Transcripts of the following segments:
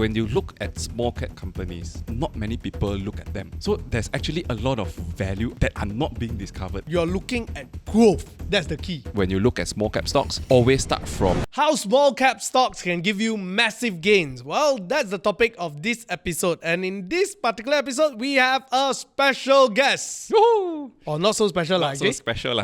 when you look at small cap companies, not many people look at them. So there's actually a lot of value that are not being discovered. You're looking at growth. That's the key. When you look at small cap stocks, always start from How small cap stocks can give you massive gains. Well, that's the topic of this episode. And in this particular episode, we have a special guest. Woohoo! Or not so special, Not so special.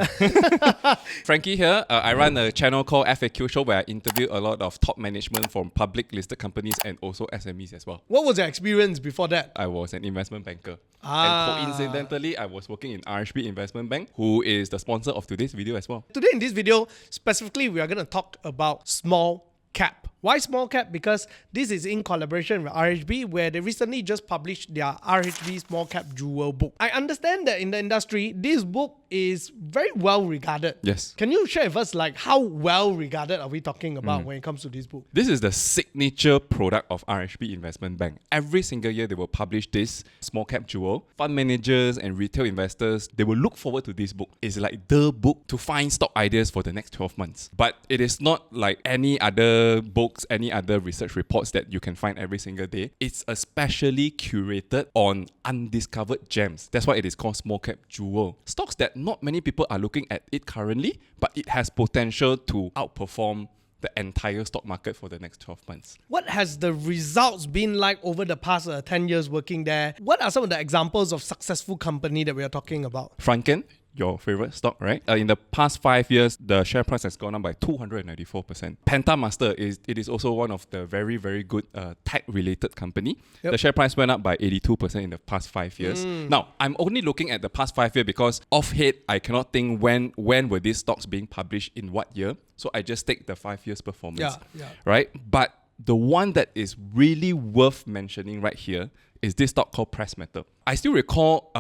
Frankie here. I run a channel called FAQ Show where I interview a lot of top management from public listed companies and also SMEs as well. What was your experience before that? I was an investment banker. And coincidentally, I was working in RHB Investment Bank, who is the sponsor of today's video as well. Today in this video, specifically, we are going to talk about small cap. Why small cap? Because this is in collaboration with RHB, where they recently just published their RHB Small-Cap Jewel book. I understand that in the industry, this book is very well regarded. Yes. Can you share with us how well regarded are we talking about when it comes to this book? This is the signature product of RHB Investment Bank. Every single year, they will publish this small cap jewel. Fund managers and retail investors, they will look forward to this book. It's like the book to find stock ideas for the next 12 months. But it is not like any other book, any other research reports that you can find every single day. It's especially curated on undiscovered gems. That's why it is called small cap jewel. Stocks that not many people are looking at it currently, but it has potential to outperform the entire stock market for the next 12 months. What has the results been like over the past 10 years working there? What are some of the examples of successful company that we are talking about? Frankie, your favorite stock, right? In the past 5 years, the share price has gone up by 294%. Pentamaster is also one of the very, very good tech-related company. Yep. The share price went up by 82% in the past 5 years. Now, I'm only looking at the past 5 years because off-head, I cannot think when were these stocks being published in what year. So I just take the 5 years performance, right? But the one that is really worth mentioning right here is this stock called Press Metal. I still recall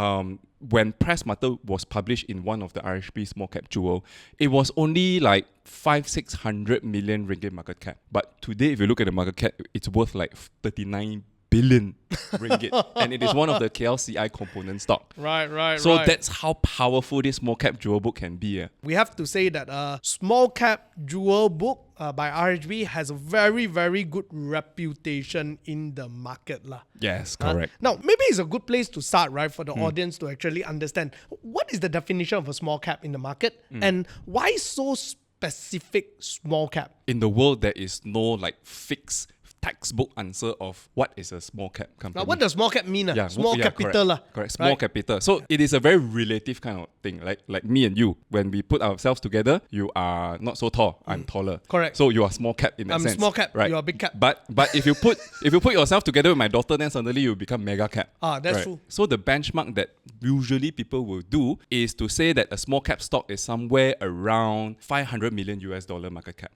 when Press Metal was published in one of the RHB Small Cap Jewel, it was only like 500-600 million ringgit market cap. But today, if you look at the market cap, it's worth like 39 billion ringgit. And it is one of the KLCI component stock. Right. So that's how powerful this small cap jewel book can be. We have to say that small cap jewel book by RHB has a very, very good reputation in the market. Yes, correct. Now, maybe it's a good place to start, right, for the audience to actually understand what is the definition of a small cap in the market and why so specific small cap? In the world, there is no fixed textbook answer of what is a small cap company. Now, what does small cap mean? Small capital. Correct. Small capital. So it is a very relative kind of thing. Like me and you, when we put ourselves together, you are not so tall. I'm taller. Correct. So you are small cap in that sense. I'm small cap. Right? You are big cap. But if you put yourself together with my daughter, then suddenly you become mega cap. That's true. So the benchmark that usually people will do is to say that a small cap stock is somewhere around 500 million US dollar market cap.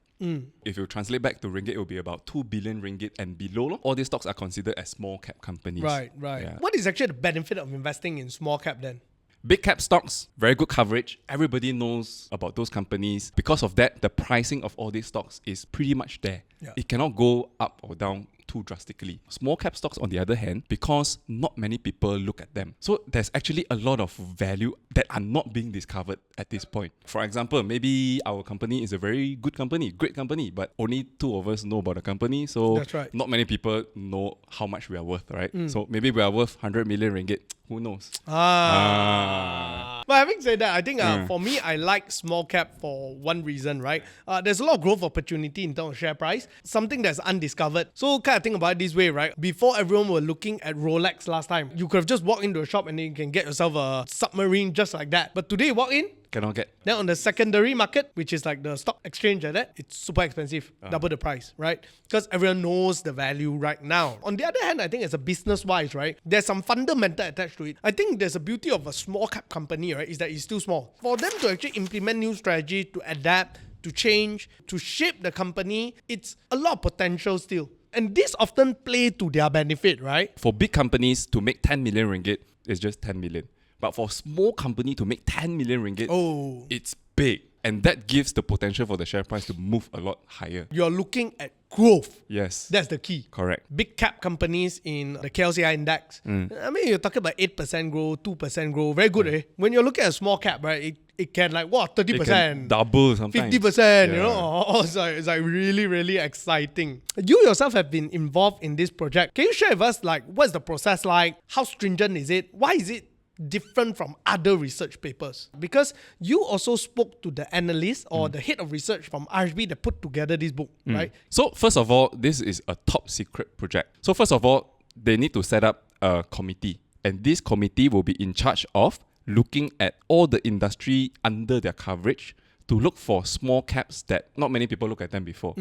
If you translate back to ringgit, it will be about 2 billion ringgit and below. All these stocks are considered as small cap companies. Right. Yeah. What is actually the benefit of investing in small cap then? Big cap stocks, very good coverage. Everybody knows about those companies. Because of that, the pricing of all these stocks is pretty much there. Yeah. It cannot go up or down too drastically. Small cap stocks, on the other hand, because not many people look at them. So there's actually a lot of value that are not being discovered at this point. For example, maybe our company is a very good company, great company, but only 2 of us know about the company. So That's right. not many people know how much we are worth, right? So maybe we are worth 100 million ringgit. Who knows? But having said that, I think for me, I like small cap for one reason, right? There's a lot of growth opportunity in terms of share price, something that's undiscovered. So kind of think about it this way, right? Before everyone were looking at Rolex last time, you could have just walked into a shop and then you can get yourself a submarine just like that. But today you walk in, Cannot get. then on the secondary market, which is like the stock exchange like that, it's super expensive, double the price, right? Because everyone knows the value right now. On the other hand, I think as a business-wise, right, there's some fundamental attached to it. I think there's a beauty of a small cap company, right, is that it's still small. For them to actually implement new strategy, to adapt, to change, to shape the company, it's a lot of potential still. And this often play to their benefit, right? For big companies to make 10 million ringgit, it's just 10 million. But for a small company to make 10 million ringgit, it's big. And that gives the potential for the share price to move a lot higher. You're looking at growth. Yes. That's the key. Correct. Big cap companies in the KLCI index. I mean, you're talking about 8% growth, 2% growth. Very good, eh? When you're looking at a small cap, right, it can 30%. It can double sometimes. 50%, you know? It's like really, really exciting. You yourself have been involved in this project. Can you share with us, what's the process like? How stringent is it? Why is it different from other research papers? Because you also spoke to the analyst or the head of research from RHB that put together this book, right? So first of all, this is a top secret project. So first of all, they need to set up a committee. And this committee will be in charge of looking at all the industry under their coverage to look for small caps that not many people look at them before.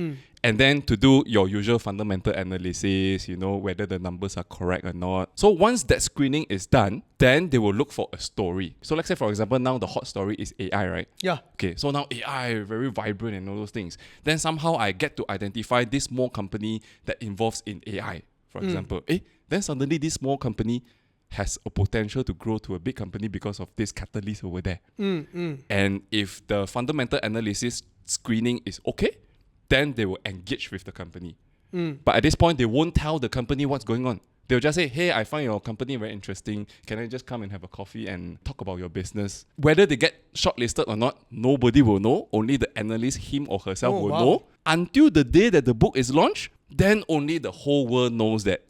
And then to do your usual fundamental analysis, whether the numbers are correct or not. So once that screening is done, then they will look for a story. So let's say, for example, now the hot story is AI, right? Yeah. Okay, so now AI, very vibrant and all those things. Then somehow I get to identify this small company that involves in AI, for example. Then suddenly this small company has a potential to grow to a big company because of this catalyst over there. And if the fundamental analysis screening is okay, then they will engage with the company. But at this point, they won't tell the company what's going on. They'll just say, hey, I find your company very interesting. Can I just come and have a coffee and talk about your business? Whether they get shortlisted or not, nobody will know. Only the analyst, him or herself, will know. Until the day that the book is launched, then only the whole world knows that,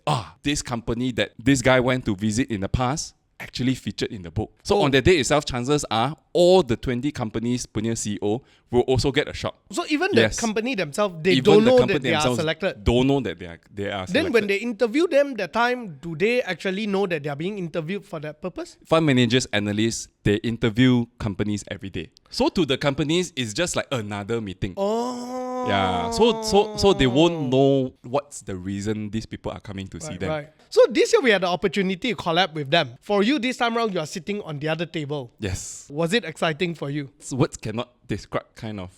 this company that this guy went to visit in the past actually featured in the book. So on the day itself, chances are all the 20 companies punya CEO will also get a shot. So even the company themselves, they even don't the know that they are selected. Don't know that they are selected. Then when they interview them that time, do they actually know that they are being interviewed for that purpose? Fund managers, analysts, they interview companies every day. So to the companies, it's just like another meeting. Yeah. So they won't know what's the reason these people are coming to see them. Right. So this year we had the opportunity to collab with them. For you, this time around, you are sitting on the other table. Yes. Was it exciting for you? Words cannot describe kind of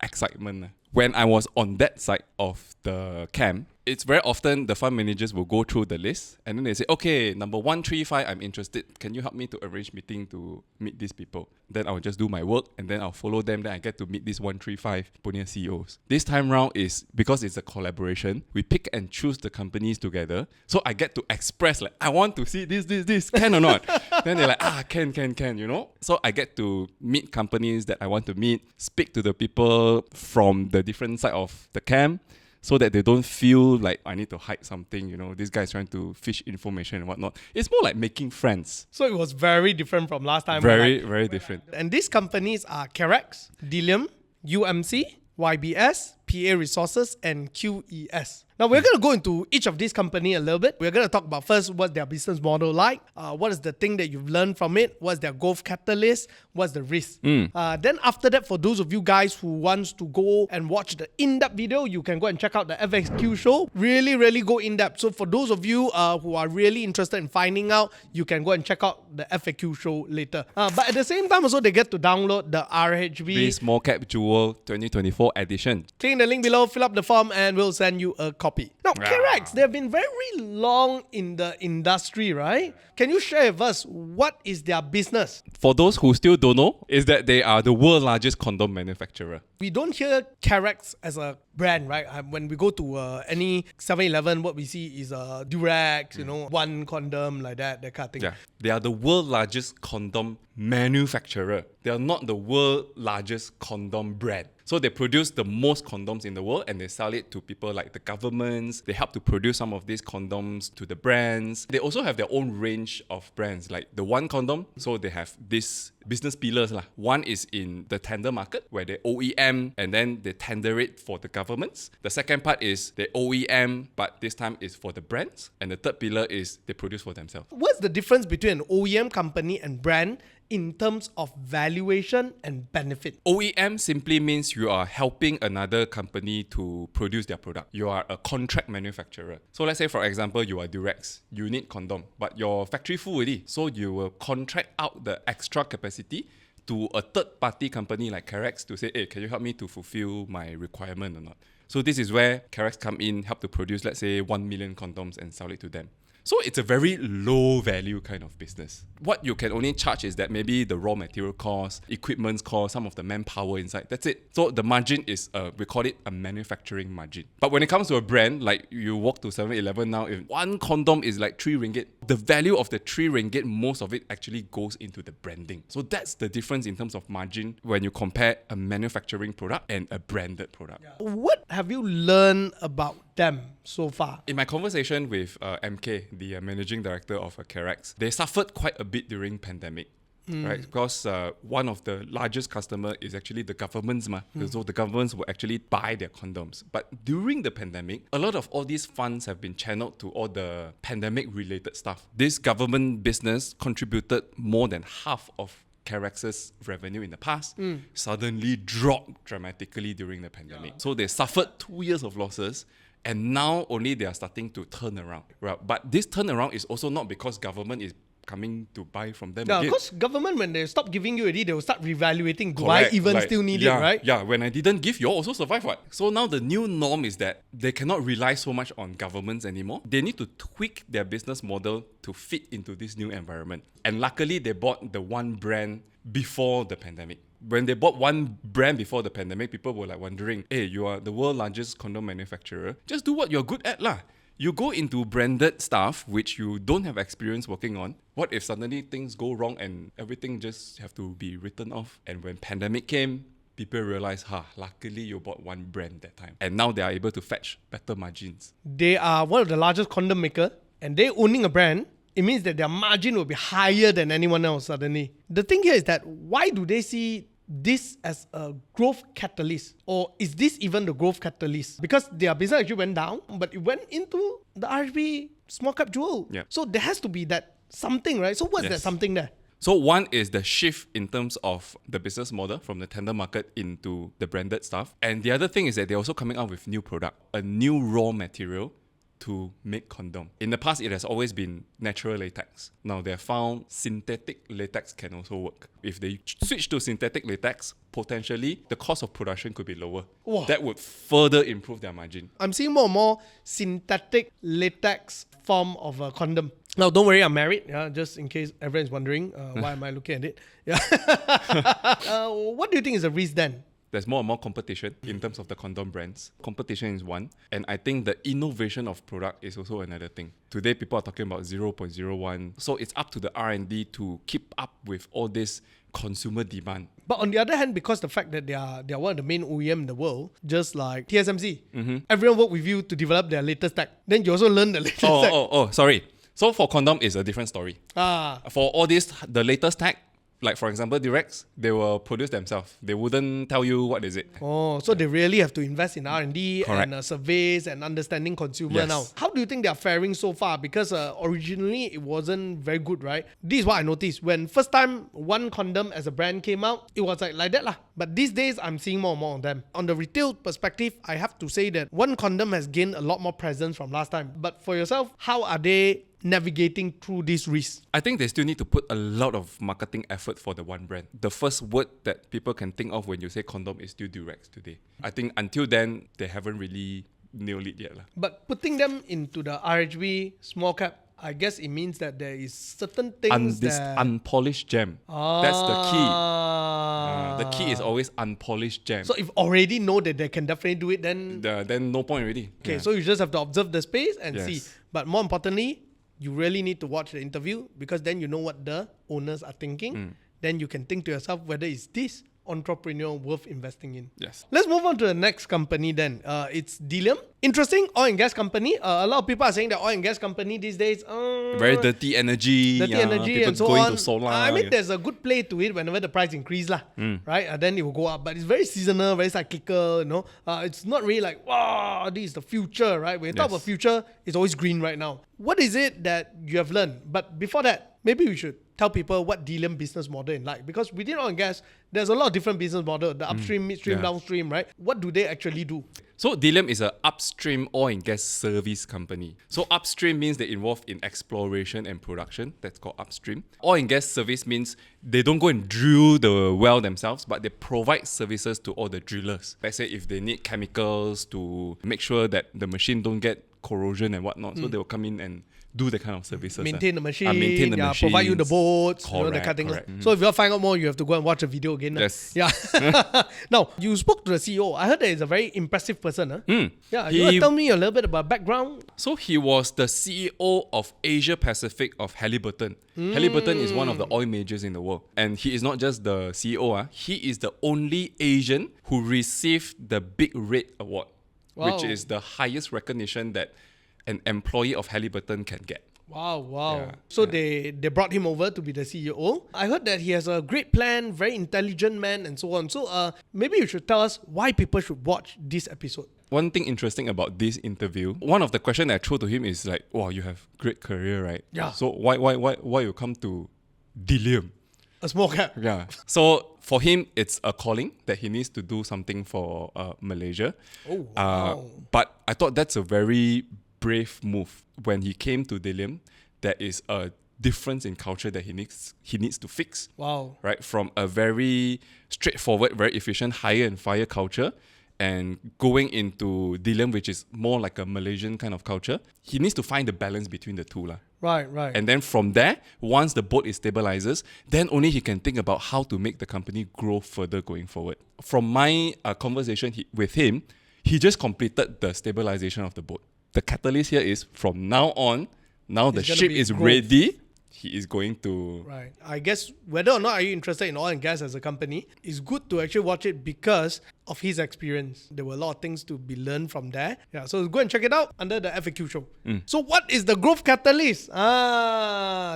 excitement. When I was on that side of the camp, it's very often the fund managers will go through the list and then they say, okay, number 135, I'm interested. Can you help me to arrange meeting to meet these people? Then I'll just do my work and then I'll follow them. Then I get to meet these 135 punya CEOs. This time round is because it's a collaboration. We pick and choose the companies together. So I get to express I want to see this, can or not? Then they're like, can, So I get to meet companies that I want to meet, speak to the people from the different side of the camp, so that they don't feel like I need to hide something, this guy's trying to fish information and whatnot. It's more like making friends. So it was very different from last time. Very different. And these companies are Karex, Deleum, UMC, YBS, PA Resources, and QES. Now, we're going to go into each of these companies a little bit. We're going to talk about first what's their business model like, what is the thing that you've learned from it, what's their growth catalyst, what's the risk. Then after that, for those of you guys who wants to go and watch the in-depth video, you can go and check out the FAQ show. Really, really go in-depth. So for those of you who are really interested in finding out, you can go and check out the FAQ show later. But at the same time also, they get to download the RHB Small-Cap Jewel 2024 edition. Click the link below, fill up the form, and we'll send you a copy. Now, Karex, they've been very long in the industry, right? Can you share with us what is their business? For those who still don't know, is that they are the world's largest condom manufacturer. We don't hear Karex as a brand, right? When we go to any 7-Eleven, what we see is Durex, one condom like that kind of thing. Yeah, they are the world's largest condom manufacturer. They are not the world's largest condom brand. So they produce the most condoms in the world and they sell it to people like the governments. They help to produce some of these condoms to the brands. They also have their own range of brands, like the one condom. So they have these business pillars. One is in the tender market where they OEM and then they tender it for the governments. The second part is they OEM, but this time is for the brands. And the third pillar is they produce for themselves. What's the difference between an OEM company and brand in terms of valuation and benefit? OEM simply means you are helping another company to produce their product. You are a contract manufacturer. So let's say, for example, you are Durex. You need condom, but your factory full already. So you will contract out the extra capacity to a third-party company like Karex to say, hey, can you help me to fulfill my requirement or not? So this is where Karex come in, help to produce, let's say, 1 million condoms and sell it to them. So it's a very low value kind of business. What you can only charge is that maybe the raw material cost, equipment cost, some of the manpower inside. That's it. So the margin is, we call it a manufacturing margin. But when it comes to a brand, like you walk to 7-Eleven now, if one condom is like 3 ringgit, the value of the 3 ringgit, most of it actually goes into the branding. So that's the difference in terms of margin when you compare a manufacturing product and a branded product. What have you learned about them so far? In my conversation with MK, the managing director of Karex, they suffered quite a bit during pandemic. Right, because one of the largest customer is actually the governments, so the governments will actually buy their condoms. But during the pandemic, a lot of all these funds have been channeled to all the pandemic-related stuff. This government business contributed more than half of Karex's revenue in the past, suddenly dropped dramatically during the pandemic. So they suffered 2 years of losses. And now only they are starting to turn around. Right? But this turnaround is also not because government is coming to buy from them again. Because government, when they stop giving you already, they will start reevaluating. Do I even still need it, right? Yeah, when I didn't give, you also survive what? So now the new norm is that they cannot rely so much on governments anymore. They need to tweak their business model to fit into this new environment. And luckily, they bought the one brand before the pandemic. When they bought one brand before the pandemic, people were like wondering, hey, you are the world's largest condom manufacturer. Just do what you're good at lah. You go into branded stuff which you don't have experience working on. What if suddenly things go wrong and everything just have to be written off? And when pandemic came, people realized, luckily you bought one brand that time. And now they are able to fetch better margins. They are one of the largest condom maker, and they owning a brand, it means that their margin will be higher than anyone else suddenly. The thing here is that why do they see this as a growth catalyst? Or is this even the growth catalyst? Because their business actually went down, but it went into the RHB Small-Cap Jewel. Yeah. So there has to be that something, right? So what's that something there? So one is the shift in terms of the business model from the tender market into the branded stuff. And the other thing is that they're also coming out with new product, a new raw material to make condom. In the past, it has always been natural latex. Now they have found synthetic latex can also work. If they switch to synthetic latex, potentially the cost of production could be lower. Wow. That would further improve their margin. I'm seeing more and more synthetic latex form of a condom. Now, don't worry, I'm married. Yeah, just in case everyone's wondering, why am I looking at it? Yeah. What do you think is the risk then? There's more and more competition in terms of the condom brands. Competition is one. And I think the innovation of product is also another thing. Today, people are talking about 0.01. So it's up to the R&D to keep up with all this consumer demand. But on the other hand, because the fact that they are one of the main OEM in the world, just like TSMC, everyone work with you to develop their latest tech. Then you also learn the latest tech. Sorry. So for condom, it's a different story. For all this, the latest tech, like for example, Durex, they will produce themselves. They wouldn't tell you what is it. So they really have to invest in R&D and surveys and understanding consumer now. How do you think they are faring so far? Because originally it wasn't very good, right? This is what I noticed. When first time one condom as a brand came out, it was like that lah. But these days, I'm seeing more and more of them. On the retail perspective, I have to say that one condom has gained a lot more presence from last time. But for yourself, how are they navigating through this risk? I think they still need to put a lot of marketing effort for the one brand. The first word that people can think of when you say condom is still Durex today. I think until then, they haven't really nailed it yet. But putting them into the RHB Small-Cap, I guess it means that there is certain things this unpolished gem. That's the key. The key is always unpolished gem. So if already know that they can definitely do it, then no point already. Okay, so you just have to observe the space and see. But more importantly, you really need to watch the interview, because then you know what the owners are thinking. Then you can think to yourself whether is this entrepreneur worth investing in. Yes. Let's move on to the next company then. It's Deleum. Interesting oil and gas company. A lot of people are saying that oil and gas company these days, very dirty energy. And so going on. To solar, I mean, there's a good play to it whenever the price increase lah, right? Then it will go up. But it's very seasonal, very cyclical. It's not really like, wow, this is the future, right? When you talk about future, it's always green right now. What is it that you have learned? But before that, maybe we should tell people what Deleum business model is like, because within oil and gas, there's a lot of different business model. The upstream, midstream, downstream, right? What do they actually do? So Deleum is an upstream oil and gas service company. So upstream means they're involved in exploration and production. That's called upstream. Oil and gas service means they don't go and drill the well themselves, but they provide services to all the drillers. Let's say if they need chemicals to make sure that the machine don't get corrosion and whatnot. So they will come in and do the kind of services. Maintain the machine, maintain the machines. provide you the boats, Correct, that kind of thing. correct. So if you want to find out more, you have to go and watch the video again. Yes. Yeah. Now, you spoke to the CEO. I heard that he's a very impressive person. Huh? Yeah. You want He- to tell me a little bit about background? So he was the CEO of Asia Pacific of Halliburton. Halliburton is one of the oil majors in the world. And he is not just the CEO. He is the only Asian who received the Big Red Award, which Wow. is the highest recognition that an employee of Halliburton can get. Wow. Yeah, So they brought him over to be the CEO. I heard that he has a great plan, very intelligent man, and so on. So maybe you should tell us why people should watch this episode. One thing interesting about this interview, one of the questions I threw to him is like, wow, you have great career, right? Yeah. So why you come to Deleum? A small cap. Yeah. So for him, it's a calling that he needs to do something for Malaysia. Oh, wow. But I thought that's a very brave move. When he came to Deleum, there is a difference in culture that he needs to fix. Wow. Right? From a very straightforward, very efficient, hire and fire culture, and going into Deleum, which is more like a Malaysian kind of culture, he needs to find the balance between the two. Right. And then from there, once the boat is stabilizes, then only he can think about how to make the company grow further going forward. From my conversation with him, he just completed the stabilization of the boat. The catalyst here is from now on, now the It's gonna ship be is growth. ready, he is going to... Right. I guess whether or not are you interested in oil and gas as a company, it's good to actually watch it because of his experience. There were a lot of things to be learned from there. Yeah, so go and check it out under the FAQ show. So what is the growth catalyst?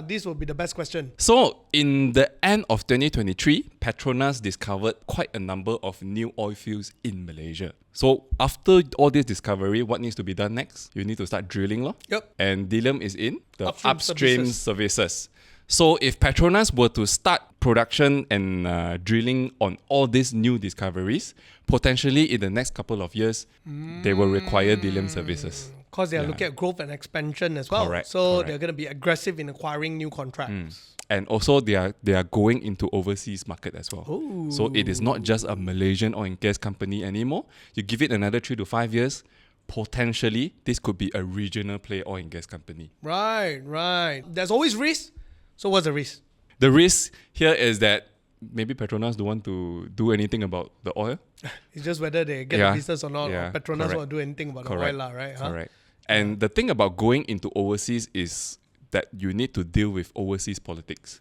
This will be the best question. So, in the end of 2023, Petronas discovered quite a number of new oil fields in Malaysia. So, after all this discovery, what needs to be done next? You need to start drilling. Yep. And Deleum is in the Upstream upstream services. services. So, if Petronas were to start production and drilling on all these new discoveries, potentially in the next couple of years, they will require Deleum services. Because they are Yeah. looking at growth and expansion as well. Correct, So correct. they're going to be aggressive in acquiring new contracts. And also they are going into overseas market as well. Ooh. So it is not just a Malaysian oil and gas company anymore. You give it another 3 to 5 years, potentially this could be a regional play oil and gas company. Right. There's always risk. So what's the risk? The risk here is that maybe Petronas don't want to do anything about the oil. It's just whether they get Yeah. the business or not, Yeah, or Petronas correct. won't do anything about Correct. the oil, right? Huh? Correct. And the thing about going into overseas is that you need to deal with overseas politics,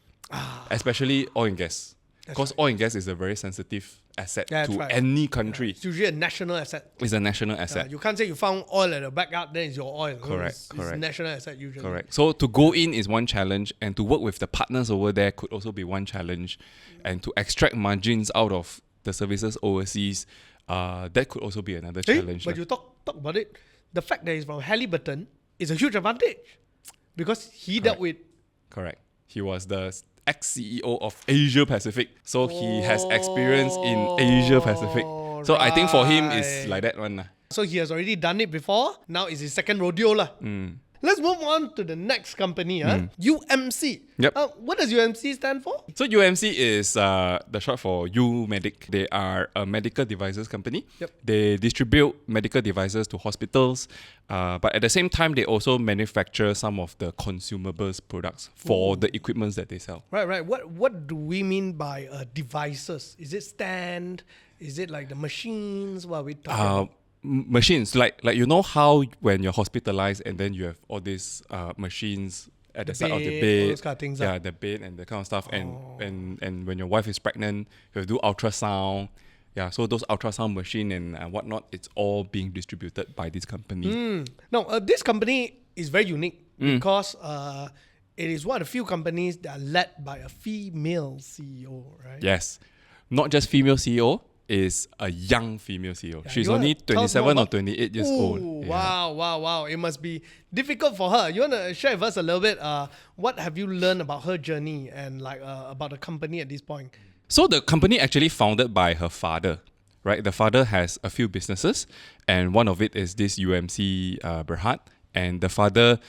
especially oil and gas. Because oil and gas is a very sensitive asset That's to right. any country. It's usually a national asset. It's a national asset. You can't say you found oil at the backyard, then it's your oil. Correct, It's correct. national asset usually. Correct. So to go in is one challenge, and to work with the partners over there could also be one challenge, and to extract margins out of the services overseas, that could also be another challenge. But you talk about it. The fact that he's from Halliburton is a huge advantage because he dealt with. Correct. He was the ex-CEO of Asia Pacific, so he has experience in Asia Pacific. So I think for him it's like that one. So he has already done it before. Now it's his second rodeo lah. Let's move on to the next company, UMC. Yep. What does UMC stand for? So UMC is the short for UMedic. They are a medical devices company. Yep. They distribute medical devices to hospitals, but at the same time, they also manufacture some of the consumables products for the equipments that they sell. Right. What do we mean by devices? Is it stand? Is it like the machines? What are we talking about? Machines, like you know how when you're hospitalized and then you have all these machines at the side of the bed, bed, all those kind of things, yeah, the bed and the kind of stuff, and when your wife is pregnant, you have to do ultrasound. Yeah, so those ultrasound machine and whatnot, it's all being distributed by this company. Now, this company is very unique because it is one of the few companies that are led by a female CEO, right? Yes, not just female CEO, is a young female CEO. Yeah, She's you wanna only tell us more 27 or about- 28 years old. Ooh, Yeah. Wow. It must be difficult for her. You want to share with us a little bit, what have you learned about her journey and about the company at this point? So the company actually founded by her father, right? The father has a few businesses, and one of it is this UMC Berhad, and the father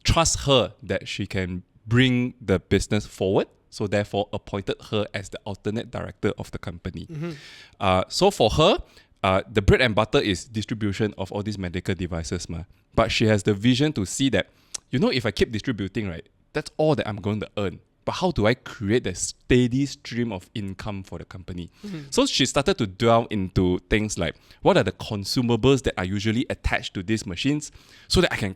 trusts her that she can bring the business forward. So therefore appointed her as the alternate director of the company. So for her, the bread and butter is distribution of all these medical devices, but she has the vision to see that, if I keep distributing, right, that's all that I'm going to earn. But how do I create a steady stream of income for the company? So she started to delve into things like, what are the consumables that are usually attached to these machines so that I can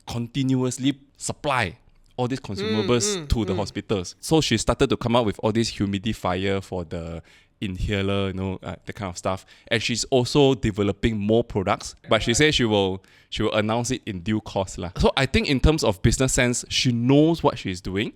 continuously supply all these consumables to the hospitals. So she started to come up with all this humidifier for the inhaler, that kind of stuff. And she's also developing more products. But she says she will announce it in due course. So I think in terms of business sense, she knows what she's doing.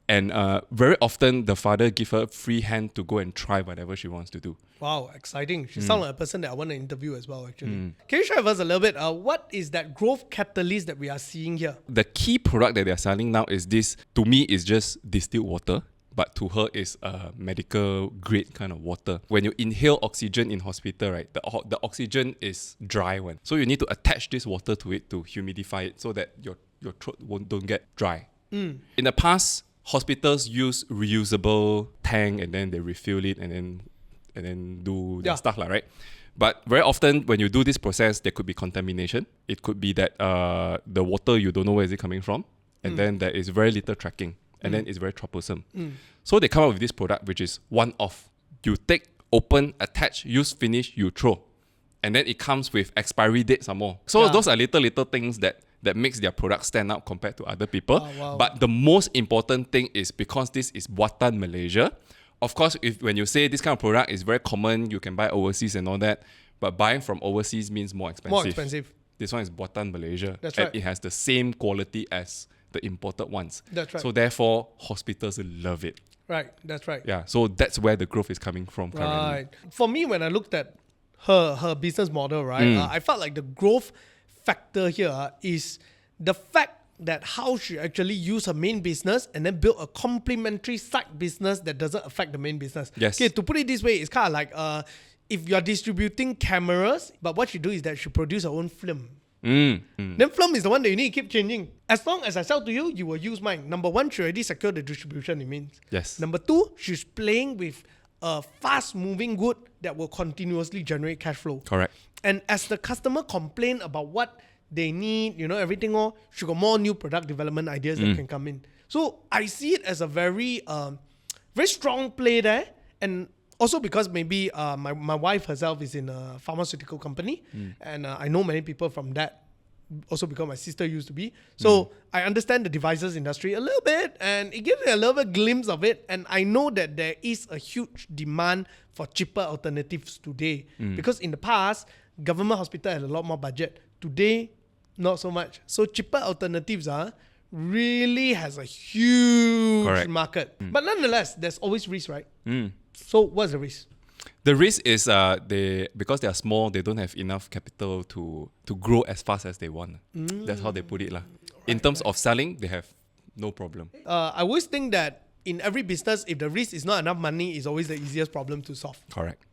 And very often, the father give her free hand to go and try whatever she wants to do. Wow, exciting. She sounds like a person that I want to interview as well, actually. Can you share with us a little bit, what is that growth catalyst that we are seeing here? The key product that they're selling now is this, to me, is just distilled water. But to her, is a medical grade kind of water. When you inhale oxygen in hospital, right, the oxygen is dry one. So you need to attach this water to it to humidify it so that your throat don't get dry. In the past, hospitals use reusable tank and then they refill it and then do the stuff, right? But very often when you do this process, there could be contamination. It could be that the water, you don't know where is it coming from. And then there is very little tracking. And then it's very troublesome. So they come up with this product, which is one-off. You take, open, attach, use, finish, you throw. And then it comes with expiry date some more. So those are little things that makes their product stand out compared to other people. Wow. But the most important thing is because this is buatan Malaysia. Of course, when you say this kind of product is very common, you can buy overseas and all that. But buying from overseas means more expensive. More expensive. This one is buatan Malaysia. That's and right. it has the same quality as the imported ones. That's right. So therefore, hospitals love it. Right, that's right. Yeah, so that's where the growth is coming from currently. Right. For me, when I looked at her business model, right, I felt like the growth factor here is the fact that how she actually use her main business and then build a complementary side business that doesn't affect the main business. Yes. Okay, to put it this way, it's kind of like if you're distributing cameras, but what she do is that she produce her own film. Then film is the one that you need to keep changing. As long as I sell to you, you will use mine. Number one, she already secured the distribution, it means. Yes. Number two, she's playing with a fast-moving good that will continuously generate cash flow. Correct. And as the customer complain about what they need, everything all, she got more new product development ideas that can come in. So I see it as a very, very strong play there. And also because maybe my wife herself is in a pharmaceutical company, and I know many people from that. Also because my sister used to be. So I understand the devices industry a little bit, and it gives me a little bit glimpse of it. And I know that there is a huge demand for cheaper alternatives today. Because in the past, government hospital had a lot more budget. Today, not so much. So cheaper alternatives really has a huge market. But nonetheless, there's always risk, right? So what's the risk? The risk is because they are small, they don't have enough capital to grow as fast as they want. That's how they put it. In terms of selling, they have no problem. I always think that in every business, if the risk is not enough money, it's always the easiest problem to solve. Correct.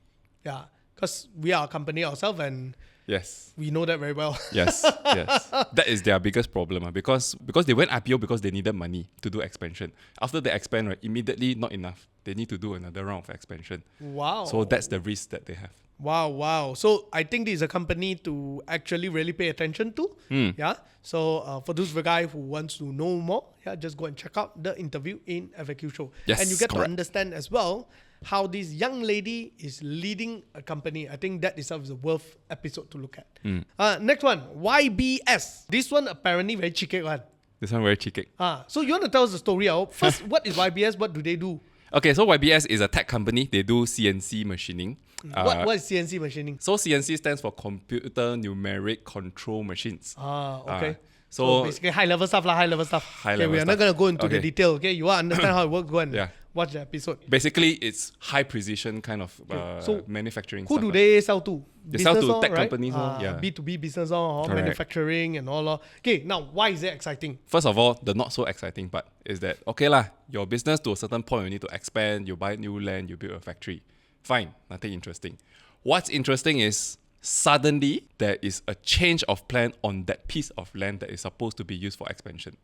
Yeah, because we are a company ourselves and yes, we know that very well. yes. That is their biggest problem because they went IPO because they needed money to do expansion. After they expand, right, immediately not enough. They need to do another round of expansion. Wow. So that's the risk that they have. Wow. So I think this is a company to actually really pay attention to. Yeah. So for those guy who wants to know more, just go and check out the interview in FAQ Show. Yes, and you get correct. to understand as well how this young lady is leading a company. I think that itself is a worth episode to look at. Next one, YBS. This one apparently very cheeky one. This one very cheeky. So you want to tell us the story? First, what is YBS? What do they do? Okay, so YBS is a tech company. They do CNC machining. What is CNC machining? So CNC stands for Computer Numeric Control Machines. Okay. So basically high-level stuff. High-level we are not stuff. going to go into the Okay. detail. Okay, you want to understand how it works, go and Yeah. watch the episode. Basically, it's high precision kind of So manufacturing Who stuff. do they sell to? They sell to Business tech right? companies, yeah. B2B business or Correct. manufacturing and all. Okay, now why is it exciting? First of all, the not so exciting part is that, okay lah, your business to a certain point, you need to expand, you buy new land, you build a factory. Fine, nothing interesting. What's interesting is suddenly there is a change of plan on that piece of land that is supposed to be used for expansion.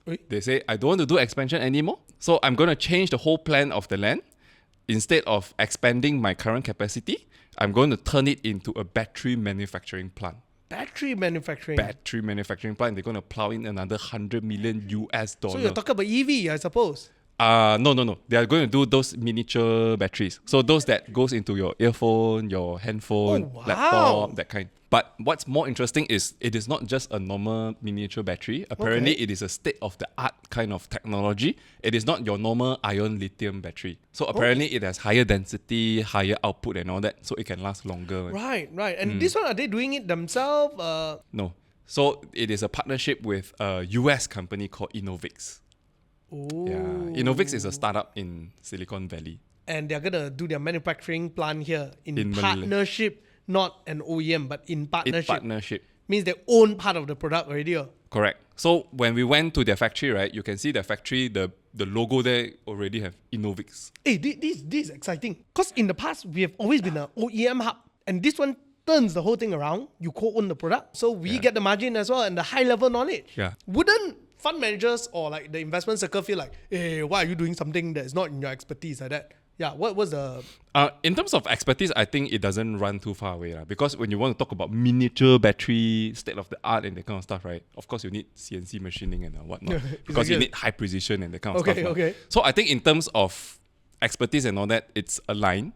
Wait. They say, I don't want to do expansion anymore, so I'm going to change the whole plan of the land. Instead of expanding my current capacity, I'm going to turn it into a battery manufacturing plant. Battery manufacturing. Battery manufacturing plant. They're going to plow in another $100 million US. So you're talking about EV, I suppose. No. They are going to do those miniature batteries. So those that goes into your earphone, your handphone, laptop, that kind. But what's more interesting is it is not just a normal miniature battery. Apparently, it is a state-of-the-art kind of technology. It is not your normal ion lithium battery. So apparently, it has higher density, higher output and all that. So it can last longer. Right. And this one, are they doing it themselves? No. So it is a partnership with a US company called Innovix. Oh. Yeah. Innovix is a startup in Silicon Valley. And they're going to do their manufacturing plant here in Malay. partnership. Not an OEM, but in partnership. In partnership. Means they own part of the product already. Correct. So when we went to their factory, right, you can see their factory, the logo there already have Innovix. Hey, this is exciting. Because in the past, we have always been an OEM hub. And this one turns the whole thing around. You co-own the product. So we get the margin as well and the high-level knowledge. Yeah. Wouldn't fund managers or like the investment circle feel like, hey, why are you doing something that is not in your expertise like that? Yeah, what was the... in terms of expertise, I think it doesn't run too far away. Because when you want to talk about miniature battery, state-of-the-art and that kind of stuff, right? Of course, you need CNC machining and whatnot. Because you need high precision and that kind of stuff. Okay. So I think in terms of expertise and all that, it's aligned.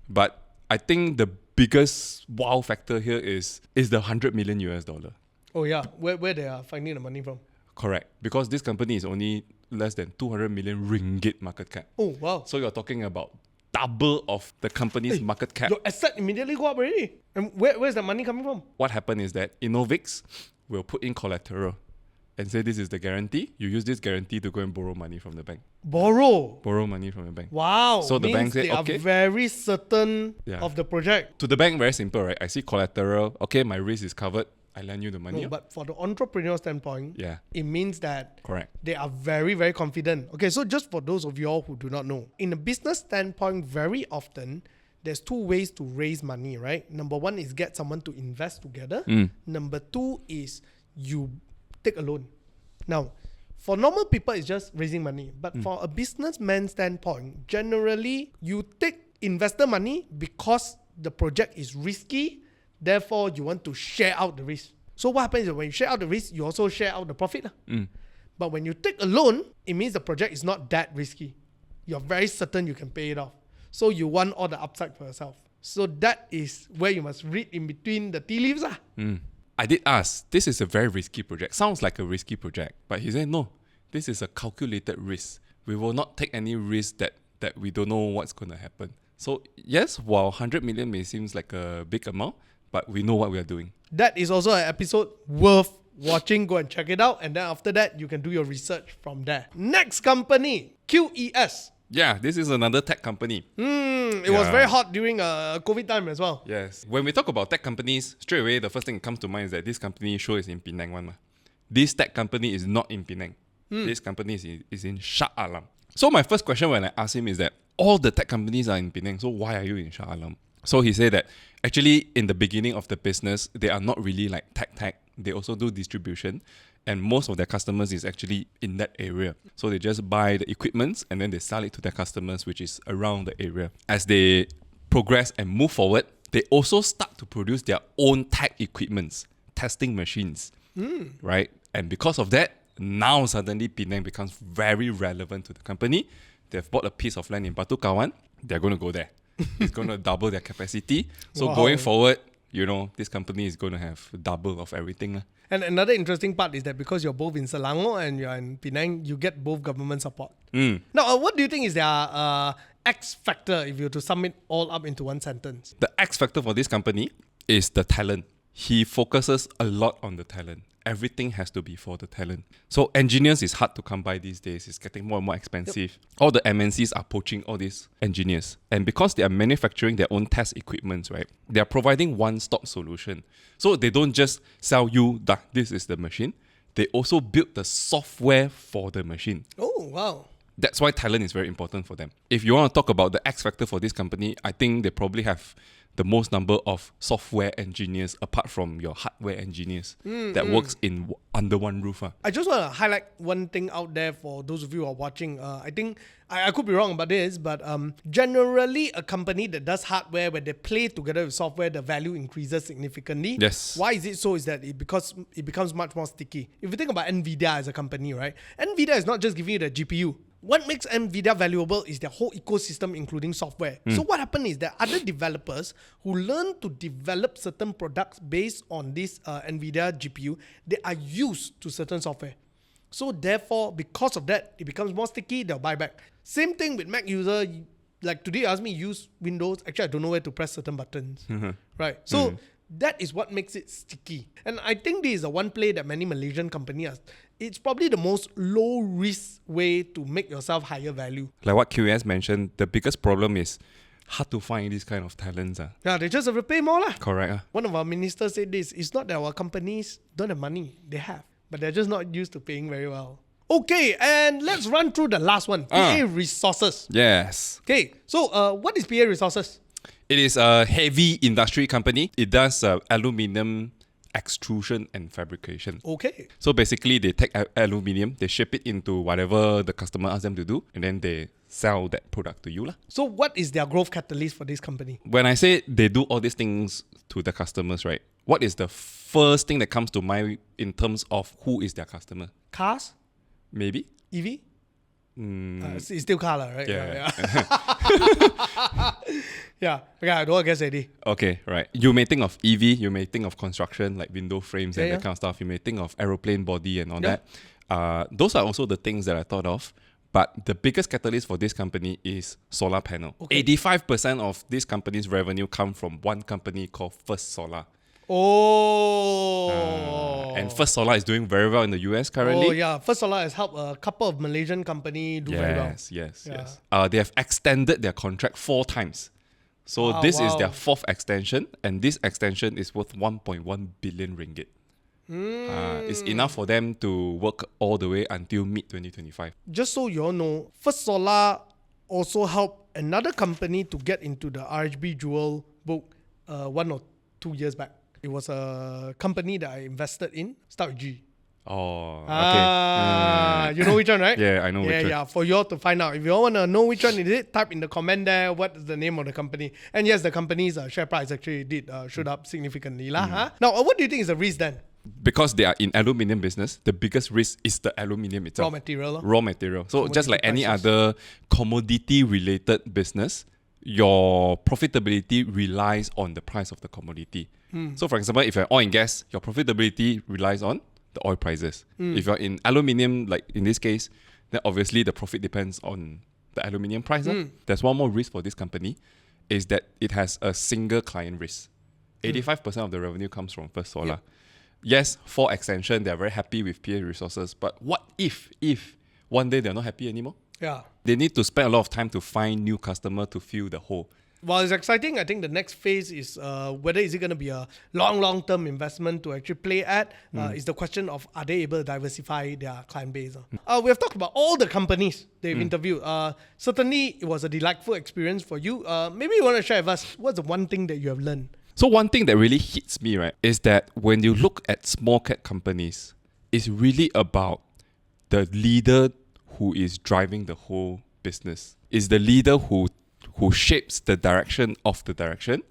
But I think the biggest wow factor here is the $100 million US. Oh yeah, where they are finding the money from? Correct. Because this company is only less than 200 million ringgit market cap. Oh, wow. So you're talking about double of the company's market cap. Your asset immediately go up already. And where's the money coming from? What happened is that Innovix will put in collateral and say this is the guarantee. You use this guarantee to go and borrow money from the bank. Borrow Money from the bank. Wow. So the bank said, they are very certain of the project. To the bank, very simple, right? I see collateral. Okay, my risk is covered. I lend you the money. No, but for the entrepreneur standpoint, it means that they are very, very confident. Okay, so just for those of y'all who do not know, in a business standpoint, very often, there's two ways to raise money, right? Number one is get someone to invest together. Number two is you take a loan. Now, for normal people, it's just raising money. But for a businessman standpoint, generally, you take investor money because the project is risky. Therefore, you want to share out the risk. So what happens is when you share out the risk, you also share out the profit. But when you take a loan, it means the project is not that risky. You're very certain you can pay it off. So you want all the upside for yourself. So that is where you must read in between the tea leaves. I did ask, this is a very risky project. Sounds like a risky project. But he said, no, this is a calculated risk. We will not take any risk that we don't know what's going to happen. So yes, while 100 million may seem like a big amount, but we know what we are doing. That is also an episode worth watching. Go and check it out. And then after that, you can do your research from there. Next company, QES. Yeah, this is another tech company. It was very hot during COVID time as well. Yes. When we talk about tech companies, straight away, the first thing that comes to mind is that this company sure is in Penang one. This tech company is not in Penang. This company is in Shah Alam. So my first question when I asked him is that all the tech companies are in Penang, so why are you in Shah Alam? So he said that actually in the beginning of the business, they are not really like tech. They also do distribution. And most of their customers is actually in that area. So they just buy the equipments and then they sell it to their customers, which is around the area. As they progress and move forward, they also start to produce their own tech equipments, testing machines, right? And because of that, now suddenly Penang becomes very relevant to the company. They've bought a piece of land in Batu Kawan. They're going to go there. It's going to double their capacity. So going forward, this company is going to have double of everything. And another interesting part is that because you're both in Selangor and you're in Penang, you get both government support. Now, what do you think is their X factor if you were to sum it all up into one sentence? The X factor for this company is the talent. He focuses a lot on the talent. Everything has to be for the talent. So engineers is hard to come by these days. It's getting more and more expensive. All the MNCs are poaching all these engineers. And because they are manufacturing their own test equipment, right? They are providing one-stop solution. So they don't just sell you this is the machine. They also build the software for the machine. Oh, wow. That's why talent is very important for them. If you want to talk about the X factor for this company, I think they probably have the most number of software engineers apart from your hardware engineers that works in under one roof. I just want to highlight one thing out there for those of you who are watching. I think I could be wrong about this, but generally a company that does hardware where they play together with software, the value increases significantly. Yes. Why is it so? Is that it becomes much more sticky. If you think about NVIDIA as a company, right? NVIDIA is not just giving you the GPU. What makes NVIDIA valuable is their whole ecosystem, including software. So what happened is that other developers who learn to develop certain products based on this NVIDIA GPU, they are used to certain software. So therefore, because of that, it becomes more sticky, they'll buy back. Same thing with Mac user. Like today, you ask me use Windows. Actually, I don't know where to press certain buttons. Right? So that is what makes it sticky. And I think this is the one play that many Malaysian companies are. It's probably the most low risk way to make yourself higher value. Like what QES mentioned, the biggest problem is hard to find these kind of talents. Yeah, they just have to pay more. Correct. One of our ministers said this. It's not that our companies don't have money. They have. But they're just not used to paying very well. Okay, and let's run through the last one. PA Resources. Yes. Okay, so what is PA Resources? It is a heavy industry company. It does aluminium extrusion and fabrication. Okay. So basically, they take aluminium, they ship it into whatever the customer asks them to do, and then they sell that product to you. So what is their growth catalyst for this company? When I say they do all these things to the customers, right? What is the first thing that comes to mind in terms of who is their customer? Cars? Maybe? EV? It's still car, right? Yeah. Yeah. Okay, I don't guess already. Okay, right. You may think of EV, you may think of construction like window frames and that kind of stuff. You may think of aeroplane body and all that. Those are also the things that I thought of. But the biggest catalyst for this company is solar panel. Okay. 85% of this company's revenue come from one company called First Solar. And First Solar is doing very well in the US currently. Oh yeah, First Solar has helped a couple of Malaysian companies do very well. Yes. They have extended their contract 4 times. So this is their 4th extension, and this extension is worth 1.1 billion ringgit. It's enough for them to work all the way until mid-2025. Just so you all know, First Solar also helped another company to get into the RHB Jewel book 1 or 2 years back. It was a company that I invested in, start with G. Oh, okay. You know which one, right? Yeah, I know which one. Yeah, for you all to find out. If you all want to know which one it is, type in the comment there what is the name of the company. And yes, the company's share price actually did shoot up significantly. Now, what do you think is the risk then? Because they are in aluminium business, the biggest risk is the aluminium itself. Raw material. So commodity just like prices. Any other commodity-related business, your profitability relies on the price of the commodity. So for example, if you're oil and gas, your profitability relies on the oil prices. If you're in aluminium, like in this case, then obviously the profit depends on the aluminium price. There's one more risk for this company, is that it has a single client risk. 85% of the revenue comes from First Solar. Yep. Yes, for extension, they're very happy with PA Resources, but what if one day they're not happy anymore? Yeah. They need to spend a lot of time to find new customer to fill the hole. Well, it's exciting. I think the next phase is whether is it going to be a long-term investment to actually play at. Is the question of are they able to diversify their client base. We have talked about all the companies they've interviewed. Certainly, it was a delightful experience for you. Maybe you want to share with us what's the one thing that you have learned? So one thing that really hits me, right, is that when you look at small cap companies, it's really about the leader who is driving the whole business. It's the leader who shapes the direction of the direction.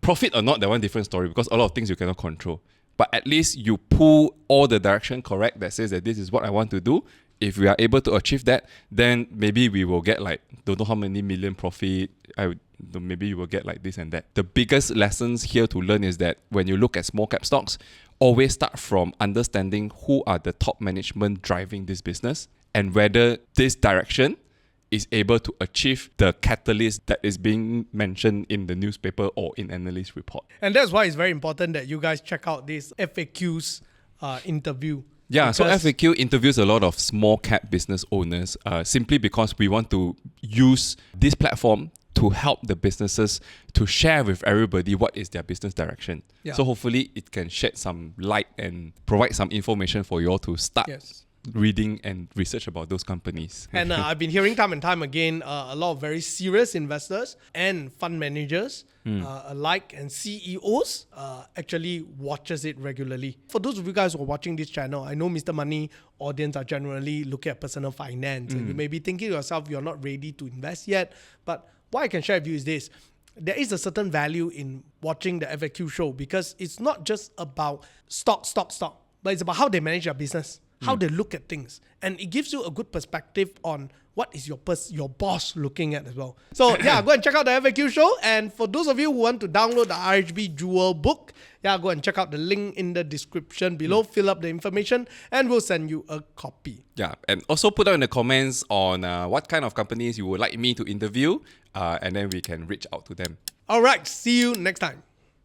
Profit or not, that one different story, because a lot of things you cannot control. But at least you pull all the direction correct that says that this is what I want to do. If we are able to achieve that, then maybe we will get like, don't know how many million profit. Maybe you will get like this and that. The biggest lessons here to learn is that when you look at small cap stocks, always start from understanding who are the top management driving this business and whether this direction is able to achieve the catalyst that is being mentioned in the newspaper or in analyst report. And that's why it's very important that you guys check out this FAQ's interview. Yeah, so FAQ interviews a lot of small cap business owners simply because we want to use this platform to help the businesses to share with everybody what is their business direction. Yeah. So hopefully it can shed some light and provide some information for you all to start reading and research about those companies. And I've been hearing time and time again, a lot of very serious investors and fund managers alike and CEOs actually watches it regularly. For those of you guys who are watching this channel, I know Mr. Money audience are generally looking at personal finance and you may be thinking to yourself, you're not ready to invest yet. But what I can share with you is this. There is a certain value in watching the FAQ show because it's not just about stock, but it's about how they manage their business, how they look at things. And it gives you a good perspective on what is your boss looking at as well. So yeah, go and check out the FAQ show. And for those of you who want to download the RHB Jewel book, yeah, go and check out the link in the description below, fill up the information, and we'll send you a copy. Yeah, and also put down in the comments on what kind of companies you would like me to interview, and then we can reach out to them. All right, see you next time.